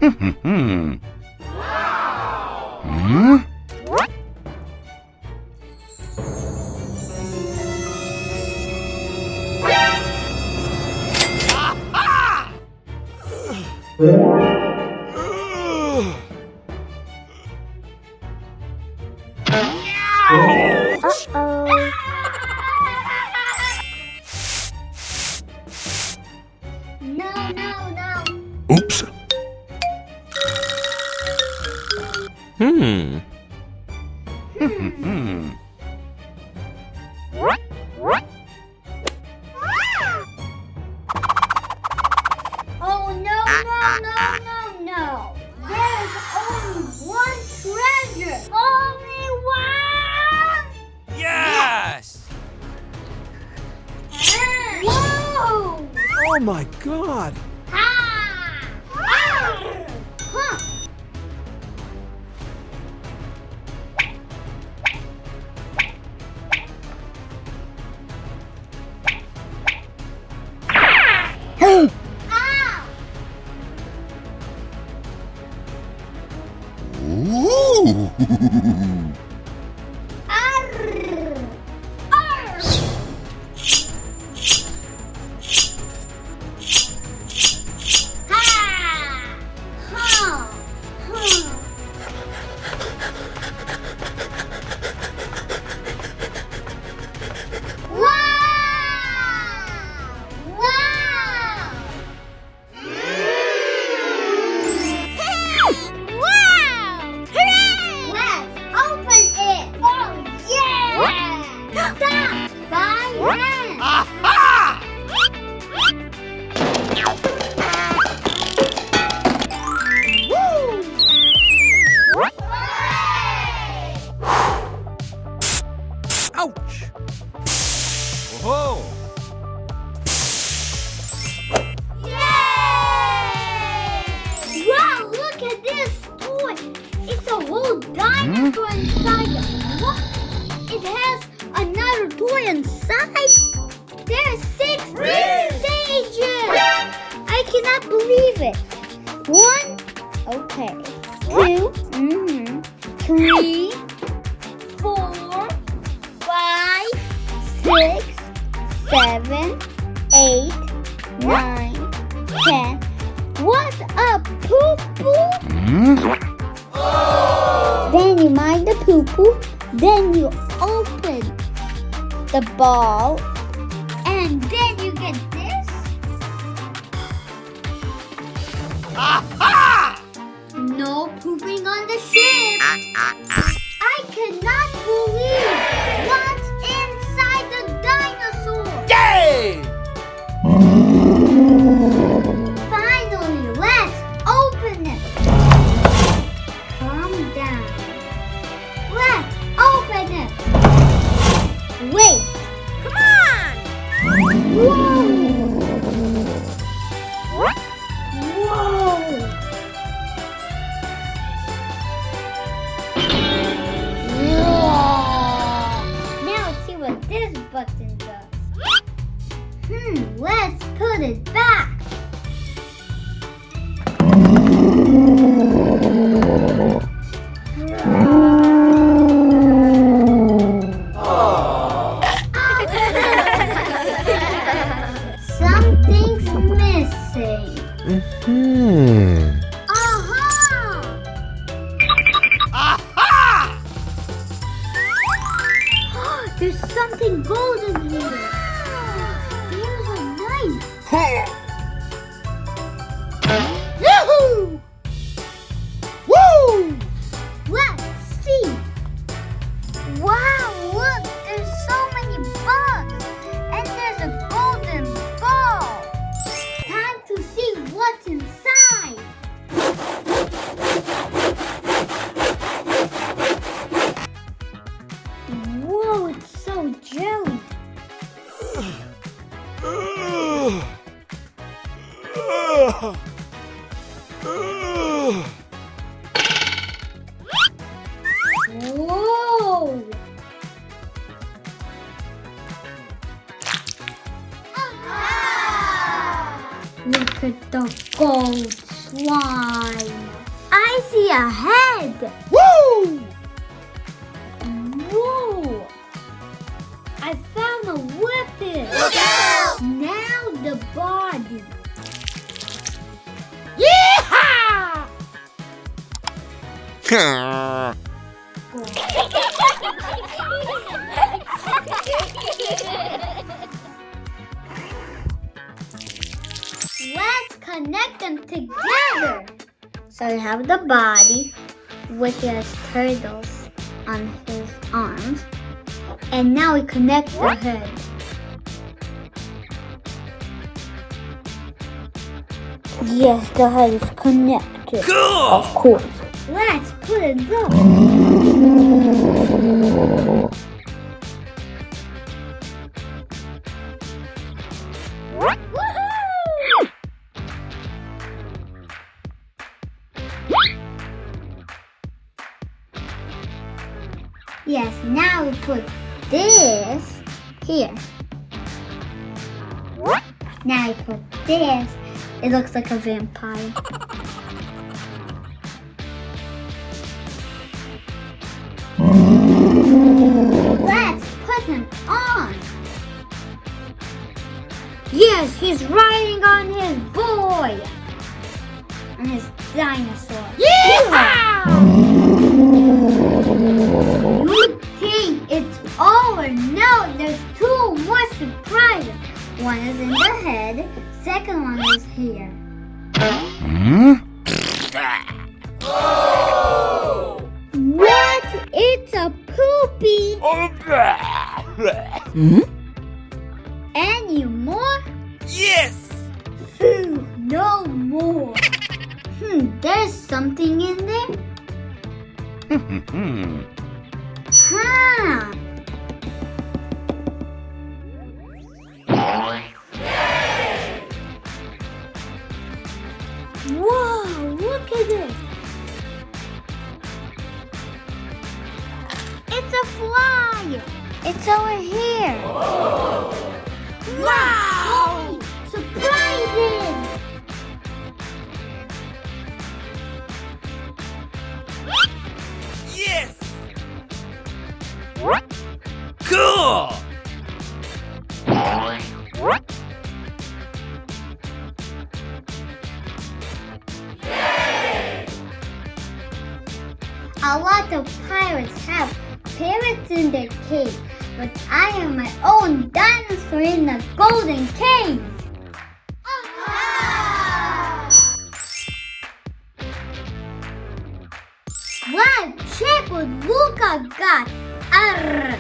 Oops. Oh, no. There's only one treasure. Only one? Yes! Whoa! Oh my God! Ha! Huh. Ow! Ooh. Arr! Arr! Ha! Huh! Wow! Wow! Hooray! Let's open it! Oh, yeah! Stop! By hand! Aha! Ouch! Whoa! Yay! Wow, look at this toy! It's a whole dinosaur inside it. What? It has another toy inside? There's 16 stages! I cannot believe it. 1, okay. 2, 3, 4, 5, 6, 7, 8, 9, 10. What a poo-poo! Then you mind the poo-poo. Then you open the ball. And then you get this. Aha! No pooping on the ship. I cannot believe what's inside the dinosaur. Yay! Finally, let's open it. Calm down. Let's open it. Wait. Come on. Whoa. Whoa. Now let's see what this button does. Let's put it back. Something's missing. Aha! Aha! There's something golden here. There's a knife. Yahoo! Woo! Let's see. Wow, look, there's so many bugs. And there's a golden ball. Time to see what's inside. Whoa, it's so jelly. Whoa! Look at the gold slime. I see a head. Woo! Whoa! I found a weapon. Look out! Now the body. Yeehaw! Let's connect them together. So you have the body, which has turtles on his arms. And now we connect the head. Yes, the head is connected. Cool! Of course. Let's put it up. Yes, now we put this here. Now we put this. It looks like a vampire. Let's put him on. Yes, he's riding on his boy. On his dinosaur. You think it's over? No, there's two more surprises. One is in the head, second one is here. What? It's a poopy. Any more? Yes! Phew, no more. There's something in there? Huh. Whoa, look at it. It's a fly. It's over here. Wow! Surprising! Yes! Cool! A lot of pirates have parrots in their cave, but I am my own dinosaur in the golden cave. Let's check what Luca got. Arr.